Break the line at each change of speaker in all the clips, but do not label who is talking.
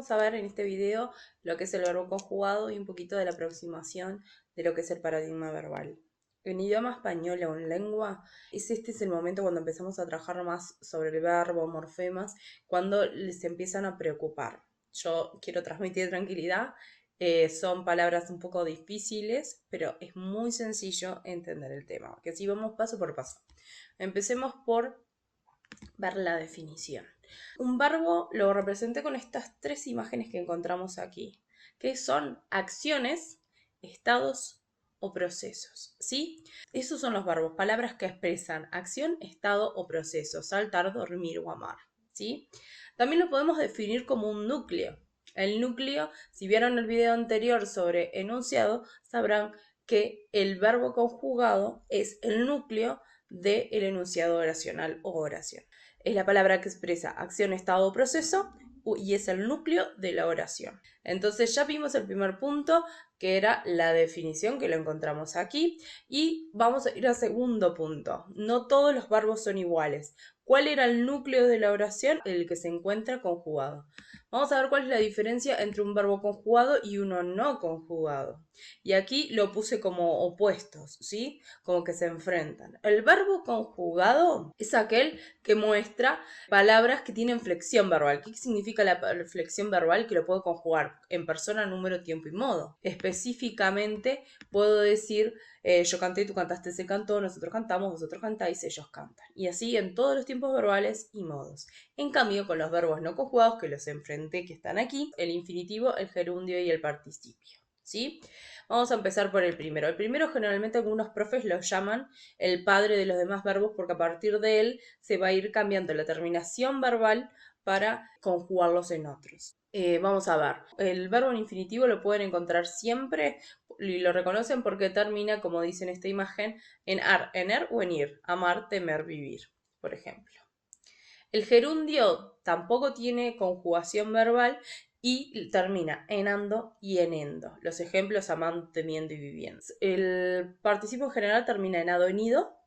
vamos a ver en este video lo que es el verbo conjugado y un poquito de la aproximación de lo que es el paradigma verbal. En idioma español o en lengua, este es el momento cuando empezamos a trabajar más sobre el verbo, morfemas, cuando les empiezan a preocupar. Yo quiero transmitir tranquilidad, son palabras un poco difíciles, pero es muy sencillo entender el tema, que así vamos paso por paso. Empecemos por ver la definición. Un verbo lo representé con estas tres imágenes que encontramos aquí, que son acciones, estados o procesos, ¿sí? Esos son los verbos, palabras que expresan acción, estado o proceso, saltar, dormir o amar, ¿sí? También lo podemos definir como un núcleo. El núcleo, si vieron el video anterior sobre enunciado, sabrán que el verbo conjugado es el núcleo del enunciado oracional o oración. Es la palabra que expresa acción, estado o proceso y es el núcleo de la oración. Entonces ya vimos el primer punto, que era la definición, que lo encontramos aquí, y vamos a ir al segundo punto. No todos los verbos son iguales. ¿Cuál era el núcleo de la oración? El que se encuentra conjugado. Vamos a ver cuál es la diferencia entre un verbo conjugado y uno no conjugado. Y aquí lo puse como opuestos, ¿sí? Como que se enfrentan. El verbo conjugado es aquel que muestra palabras que tienen flexión verbal. ¿Qué significa la flexión verbal? Que lo puedo conjugar en persona, número, tiempo y modo. Específicamente puedo decir yo canté, tú cantaste, se cantó, nosotros cantamos, vosotros cantáis, ellos cantan. Y así en todos los tiempos verbales y modos. En cambio, con los verbos no conjugados, que los enfrenté, que están aquí, el infinitivo, el gerundio y el participio, ¿sí? Vamos a empezar por el primero. El primero generalmente algunos profes lo llaman el padre de los demás verbos porque a partir de él se va a ir cambiando la terminación verbal para conjugarlos en otros. Vamos a ver, el verbo en infinitivo lo pueden encontrar siempre y lo reconocen porque termina, como dice en esta imagen, en ar, en er o en ir, amar, temer, vivir, por ejemplo. El gerundio tampoco tiene conjugación verbal y termina en ando y en endo. Los ejemplos amando, temiendo y viviendo. El participio en general termina en ado, en ido,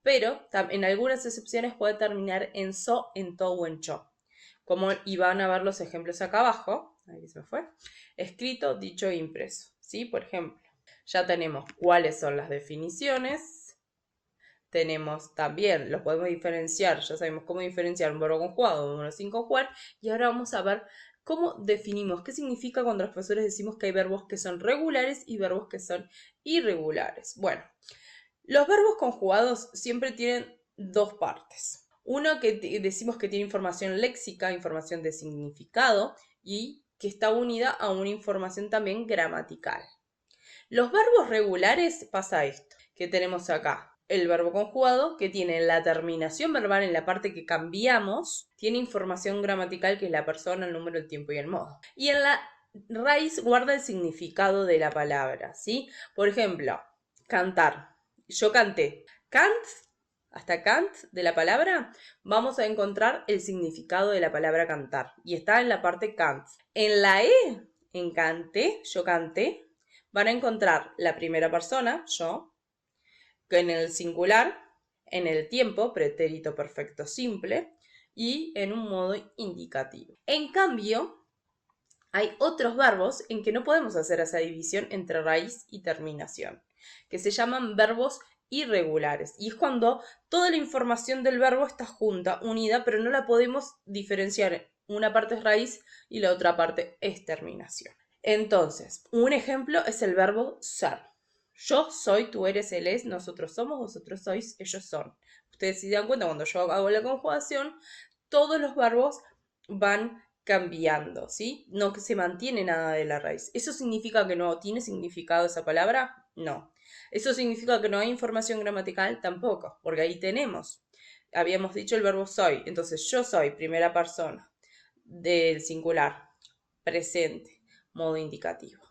pero en algunas excepciones puede terminar en so, en to o en cho. Como, y van a ver los ejemplos acá abajo, ahí se me fue, escrito, dicho e impreso, ¿sí? Por ejemplo, ya tenemos cuáles son las definiciones, tenemos también, los podemos diferenciar, ya sabemos cómo diferenciar un verbo conjugado de uno sin conjugar, y ahora vamos a ver cómo definimos, qué significa cuando los profesores decimos que hay verbos que son regulares y verbos que son irregulares. Bueno, los verbos conjugados siempre tienen dos partes. Uno que decimos que tiene información léxica, información de significado y que está unida a una información también gramatical. Los verbos regulares pasa esto, que tenemos acá. El verbo conjugado, que tiene la terminación verbal en la parte que cambiamos, tiene información gramatical que es la persona, el número, el tiempo y el modo. Y en la raíz guarda el significado de la palabra, ¿sí? Por ejemplo, cantar. Yo canté. Cant, hasta cant de la palabra, vamos a encontrar el significado de la palabra cantar. Y está en la parte cant. En la E, en canté, yo canté, van a encontrar la primera persona, yo, que en el singular, en el tiempo, pretérito perfecto simple, y en un modo indicativo. En cambio, hay otros verbos en que no podemos hacer esa división entre raíz y terminación, que se llaman verbos irregulares. Y es cuando toda la información del verbo está junta, unida, pero no la podemos diferenciar. Una parte es raíz y la otra parte es terminación. Entonces, un ejemplo es el verbo ser. Yo soy, tú eres, él es, nosotros somos, vosotros sois, ellos son. Ustedes se dan cuenta, cuando yo hago la conjugación, todos los verbos van cambiando, ¿sí? No que se mantiene nada de la raíz. ¿Eso significa que no tiene significado esa palabra? No. ¿Eso significa que no hay información gramatical? Tampoco, porque ahí tenemos. Habíamos dicho el verbo soy, entonces yo soy, primera persona, del singular, presente, modo indicativo.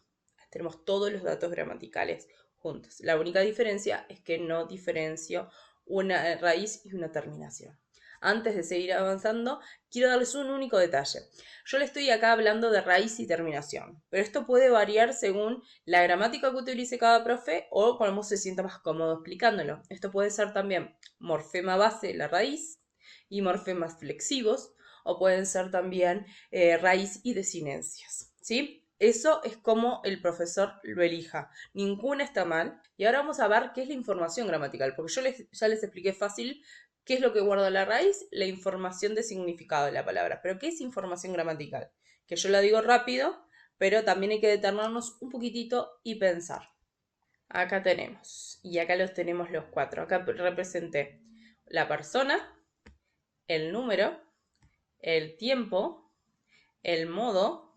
Tenemos todos los datos gramaticales juntos. La única diferencia es que no diferencio una raíz y una terminación. Antes de seguir avanzando, quiero darles un único detalle. Yo le estoy acá hablando de raíz y terminación, pero esto puede variar según la gramática que utilice cada profe o cómo se sienta más cómodo explicándolo. Esto puede ser también morfema base, la raíz, y morfemas flexivos, o pueden ser también raíz y desinencias, ¿sí? Eso es como el profesor lo elija. Ninguna está mal. Y ahora vamos a ver qué es la información gramatical, porque ya les expliqué fácil qué es lo que guarda la raíz, la información de significado de la palabra. Pero ¿qué es información gramatical? Que yo la digo rápido, pero también hay que detenernos un poquitito y pensar. Acá tenemos, y acá los tenemos los 4. Acá representé la persona, el número, el tiempo, el modo,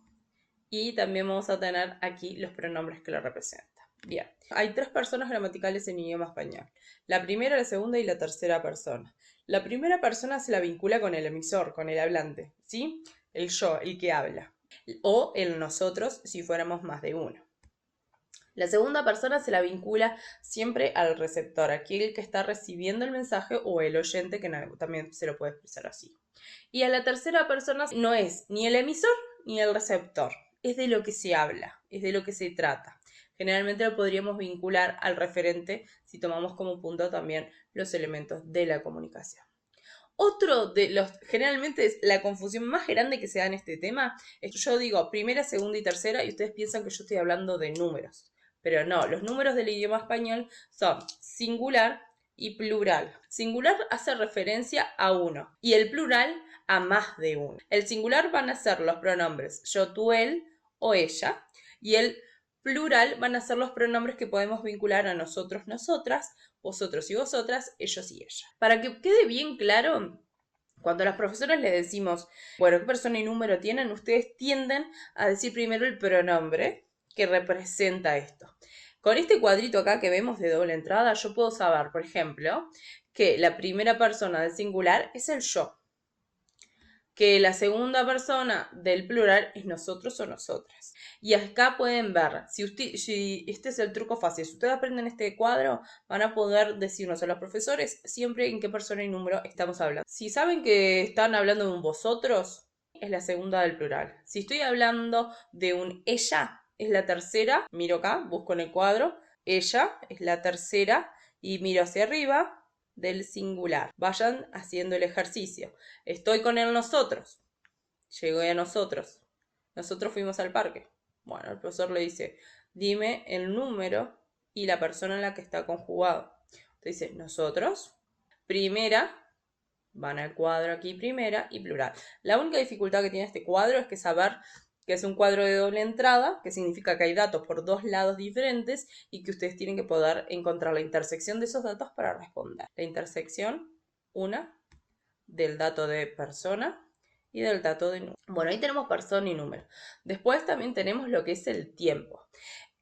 y también vamos a tener aquí los pronombres que lo representan. Bien, hay 3 personas gramaticales en idioma español. La primera, la segunda y la tercera persona. La primera persona se la vincula con el emisor, con el hablante, ¿sí? El yo, el que habla. O el nosotros, si fuéramos más de uno. La segunda persona se la vincula siempre al receptor, aquel que está recibiendo el mensaje o el oyente, que también se lo puede expresar así. Y a la tercera persona no es ni el emisor ni el receptor, es de lo que se habla, es de lo que se trata. Generalmente lo podríamos vincular al referente si tomamos como punto también los elementos de la comunicación. Otro de los, generalmente es la confusión más grande que se da en este tema, es que yo digo primera, segunda y tercera y ustedes piensan que yo estoy hablando de números. Pero no, los números del idioma español son singular y plural. Singular hace referencia a uno y el plural a más de uno. El singular van a ser los pronombres yo, tú, él o ella y el plural van a ser los pronombres que podemos vincular a nosotros, nosotras, vosotros y vosotras, ellos y ella. Para que quede bien claro, cuando a las profesoras les decimos, bueno, ¿qué persona y número tienen? Ustedes tienden a decir primero el pronombre que representa esto. Con este cuadrito acá que vemos de doble entrada, yo puedo saber, por ejemplo, que la primera persona del singular es el yo, que la segunda persona del plural es nosotros o nosotras. Y acá pueden ver, si este es el truco fácil, si ustedes aprenden este cuadro, van a poder decirnos a los profesores siempre en qué persona y número estamos hablando. Si saben que están hablando de un vosotros, es la segunda del plural. Si estoy hablando de un ella, es la tercera, miro acá, busco en el cuadro, ella es la tercera y miro hacia arriba, del singular. Vayan haciendo el ejercicio. Estoy con el nosotros. Llegué a nosotros. Nosotros fuimos al parque. Bueno, el profesor le dice, dime el número y la persona en la que está conjugado. Entonces dice, nosotros, primera, van al cuadro aquí, primera y plural. La única dificultad que tiene este cuadro es que saber que es un cuadro de doble entrada, que significa que hay datos por dos lados diferentes y que ustedes tienen que poder encontrar la intersección de esos datos para responder. La intersección, una, del dato de persona y del dato de número. Bueno, ahí tenemos persona y número. Después también tenemos lo que es el tiempo.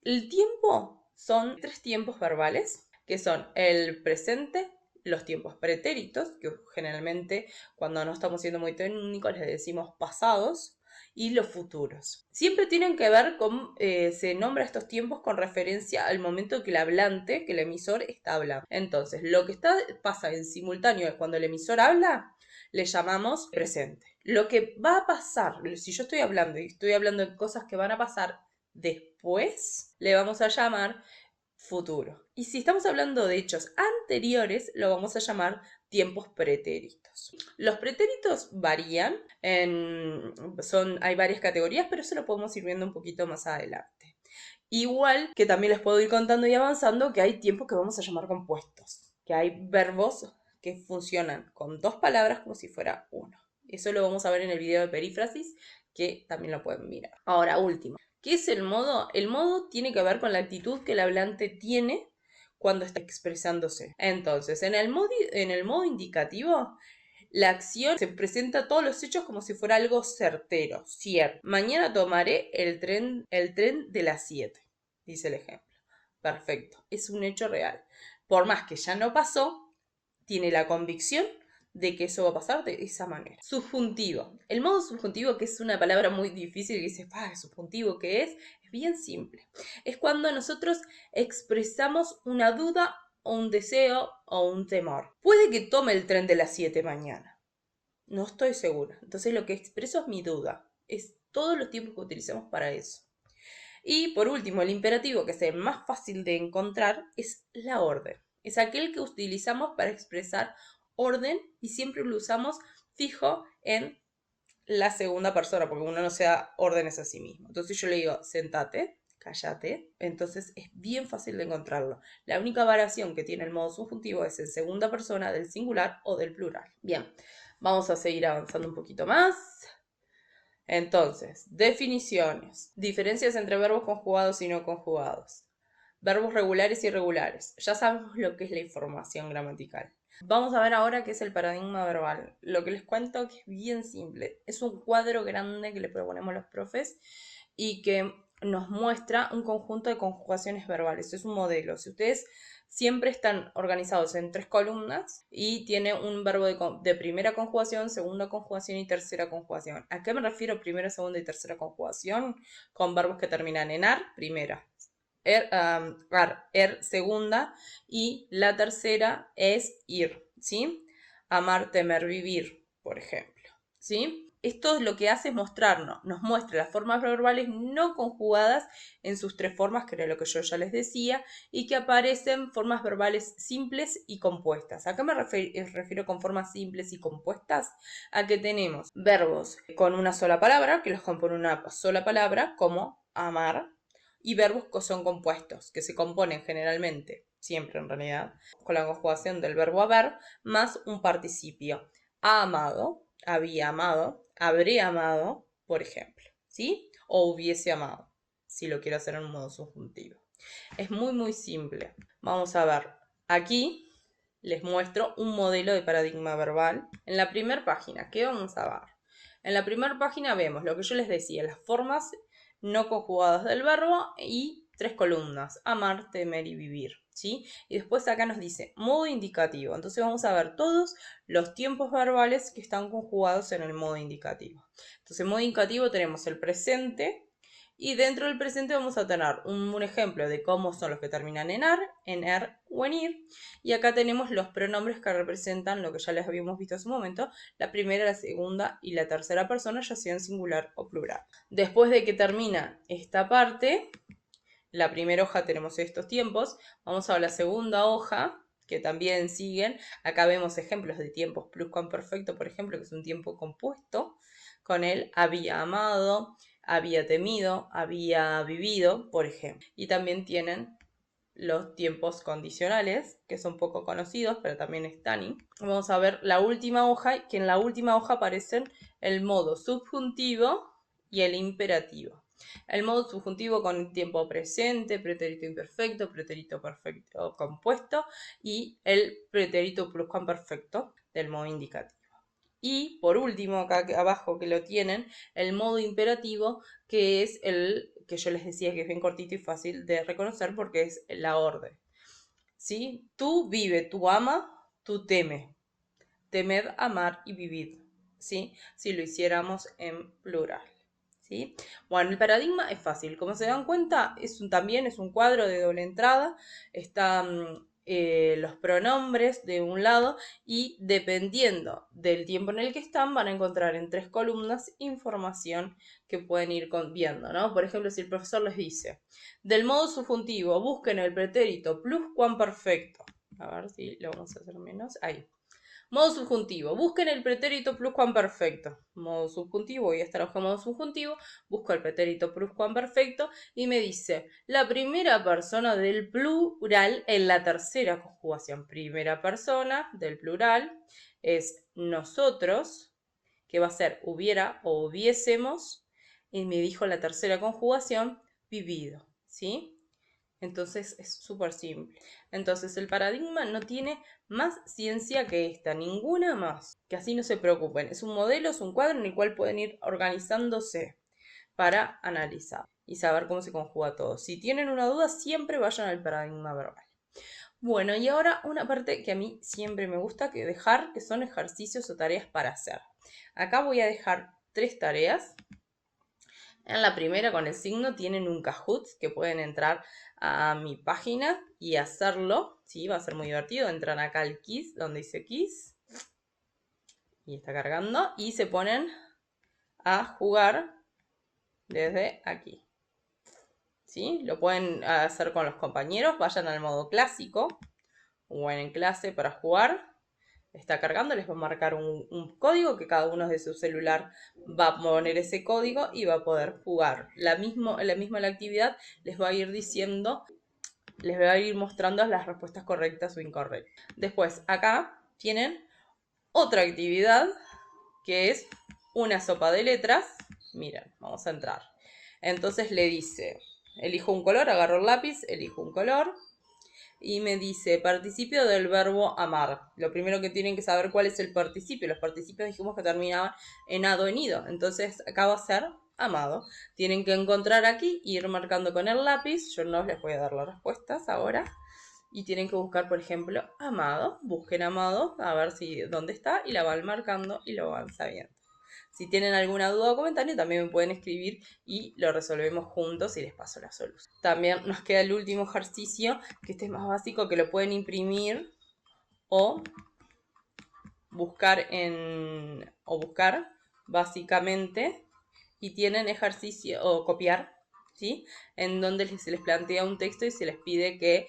El tiempo son 3 tiempos verbales, que son el presente, los tiempos pretéritos, que generalmente cuando no estamos siendo muy técnicos les decimos pasados, y los futuros. Siempre tienen que ver con, se nombra estos tiempos con referencia al momento que el hablante, que el emisor está hablando. Entonces, lo que pasa en simultáneo es cuando el emisor habla, le llamamos presente. Lo que va a pasar, si yo estoy hablando y estoy hablando de cosas que van a pasar después, le vamos a llamar futuro. Y si estamos hablando de hechos anteriores, lo vamos a llamar tiempos pretéritos. Los pretéritos varían, hay varias categorías, pero eso lo podemos ir viendo un poquito más adelante. Igual que también les puedo ir contando y avanzando que hay tiempos que vamos a llamar compuestos, que hay verbos que funcionan con 2 palabras como si fuera uno. Eso lo vamos a ver en el video de perífrasis, que también lo pueden mirar. Ahora, último. ¿Qué es el modo? El modo tiene que ver con la actitud que el hablante tiene cuando está expresándose. Entonces, en el modo indicativo, la acción se presenta todos los hechos como si fuera algo certero, cierto. Mañana tomaré el tren de las 7, dice el ejemplo. Perfecto, es un hecho real. Por más que ya no pasó, tiene la convicción de que eso va a pasar de esa manera. Subjuntivo. El modo subjuntivo, que es una palabra muy difícil, que dice, subjuntivo, ¿qué es? Es bien simple. Es cuando nosotros expresamos una duda o un deseo o un temor. Puede que tome el tren de las 7 mañana. No estoy segura. Entonces lo que expreso es mi duda. Es todos los tiempos que utilizamos para eso. Y por último, el imperativo, que es el más fácil de encontrar, es la orden. Es aquel que utilizamos para expresar orden y siempre lo usamos fijo en la segunda persona, porque uno no se da órdenes a sí mismo. Entonces yo le digo, sentate, cállate. Entonces es bien fácil de encontrarlo. La única variación que tiene el modo subjuntivo es en segunda persona del singular o del plural. Bien, vamos a seguir avanzando un poquito más. Entonces, definiciones. Diferencias entre verbos conjugados y no conjugados. Verbos regulares y irregulares. Ya sabemos lo que es la información gramatical. Vamos a ver ahora qué es el paradigma verbal. Lo que les cuento que es bien simple. Es un cuadro grande que le proponemos los profes y que nos muestra un conjunto de conjugaciones verbales. Es un modelo. Si ustedes siempre están organizados en 3 columnas y tiene un verbo de primera conjugación, segunda conjugación y tercera conjugación. ¿A qué me refiero primera, segunda y tercera conjugación? Con verbos que terminan en ar, primera, segunda, y la tercera es ir, ¿sí? Amar, temer, vivir, por ejemplo, ¿sí? Esto es lo que hace es mostrarnos, nos muestra las formas verbales no conjugadas en sus 3 formas, que era lo que yo ya les decía, y que aparecen formas verbales simples y compuestas. ¿A qué me refiero con formas simples y compuestas? A que tenemos verbos con una sola palabra, que los compone una sola palabra, como amar, y verbos que son compuestos, que se componen generalmente, siempre en realidad, con la conjugación del verbo haber más un participio. Ha amado, había amado, habré amado, por ejemplo, ¿sí? O hubiese amado, si lo quiero hacer en un modo subjuntivo. Es muy simple. Vamos a ver, aquí les muestro un modelo de paradigma verbal. En la primera página, ¿qué vamos a ver? En la primera página vemos lo que yo les decía, las formas no conjugadas del verbo y 3 columnas, amar, temer y vivir, ¿sí? Y después acá nos dice modo indicativo. Entonces vamos a ver todos los tiempos verbales que están conjugados en el modo indicativo. Entonces en modo indicativo tenemos el presente, y dentro del presente vamos a tener un ejemplo de cómo son los que terminan en ar, en er o en ir. Y acá tenemos los pronombres que representan lo que ya les habíamos visto hace un momento, la primera, la segunda y la tercera persona, ya sea en singular o plural. Después de que termina esta parte, la primera hoja tenemos estos tiempos, vamos a la segunda hoja, que también siguen. Acá vemos ejemplos de tiempos pluscuamperfecto, por ejemplo, que es un tiempo compuesto, con el había amado, había temido, había vivido, por ejemplo. Y también tienen los tiempos condicionales, que son poco conocidos, pero también están ahí. Vamos a ver la última hoja, que en la última hoja aparecen el modo subjuntivo y el imperativo. El modo subjuntivo con el tiempo presente, pretérito imperfecto, pretérito perfecto compuesto y el pretérito pluscuamperfecto del modo indicativo. Y por último, acá abajo que lo tienen, el modo imperativo, que es el que yo les decía que es bien cortito y fácil de reconocer porque es la orden. ¿Sí? Tú vive, tú ama, tú teme. Temed, amar y vivid. ¿Sí? Si lo hiciéramos en plural. ¿Sí? Bueno, el paradigma es fácil. Como se dan cuenta, también es un cuadro de doble entrada. Están los pronombres de un lado y dependiendo del tiempo en el que están, van a encontrar en 3 columnas información que pueden ir viendo, ¿no? Por ejemplo, si el profesor les dice, del modo subjuntivo, busquen el pretérito pluscuamperfecto. A ver si lo vamos a hacer menos. Ahí. Modo subjuntivo. Busquen el pretérito pluscuamperfecto. Modo subjuntivo, voy a estar en modo subjuntivo. Busco el pretérito pluscuamperfecto y me dice la primera persona del plural en la tercera conjugación. Primera persona del plural es nosotros, que va a ser hubiera o hubiésemos. Y me dijo la tercera conjugación, vivido. ¿Sí? Entonces es súper simple. Entonces el paradigma no tiene más ciencia que esta, ninguna más. Que así no se preocupen. Es un modelo, es un cuadro en el cual pueden ir organizándose para analizar y saber cómo se conjuga todo. Si tienen una duda, siempre vayan al paradigma verbal. Bueno, y ahora una parte que a mí siempre me gusta dejar, que son ejercicios o tareas para hacer. Acá voy a dejar 3 tareas. En la primera, con el signo, tienen un Kahoot que pueden entrar a mi página y hacerlo. Sí, va a ser muy divertido. Entran acá al Kiss, donde dice Kiss. Y está cargando. Y se ponen a jugar desde aquí. ¿Sí? Lo pueden hacer con los compañeros. Vayan al modo clásico o en clase para jugar. está cargando, les va a marcar un código que cada uno de su celular va a poner ese código y va a poder jugar. La misma la actividad les va a ir diciendo, les va a ir mostrando las respuestas correctas o incorrectas. Después, acá tienen otra actividad que es una sopa de letras. Miren, vamos a entrar. Entonces le dice, elijo un color, agarro el lápiz, elijo un color y me dice participio del verbo amar. Lo primero que tienen que saber cuál es el participio. Los participios dijimos que terminaban en ado, en ido. Entonces acá va a ser amado. Tienen que encontrar aquí, ir marcando con el lápiz. Yo no les voy a dar las respuestas ahora. Y tienen que buscar, por ejemplo, amado. Busquen amado, a ver si dónde está, y la van marcando y lo van sabiendo. Si tienen alguna duda o comentario, también me pueden escribir y lo resolvemos juntos y les paso la solución. También nos queda el último ejercicio, que este es más básico, que lo pueden imprimir o buscar básicamente, y tienen ejercicio o copiar, ¿sí? En donde se les plantea un texto y se les pide que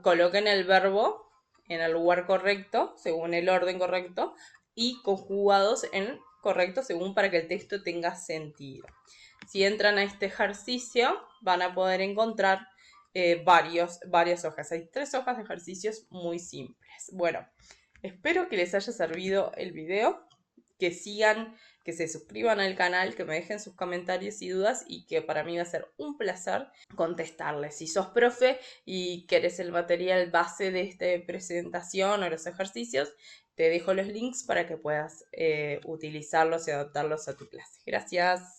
coloquen el verbo en el lugar correcto, según el orden correcto, y conjugados en correcto según para que el texto tenga sentido. Si entran a este ejercicio, van a poder encontrar varias hojas. Hay 3 hojas de ejercicios muy simples. Bueno, espero que les haya servido el video, que sigan, que se suscriban al canal, que me dejen sus comentarios y dudas y que para mí va a ser un placer contestarles. Si sos profe y querés el material base de esta presentación o los ejercicios, te dejo los links para que puedas utilizarlos y adaptarlos a tu clase. Gracias.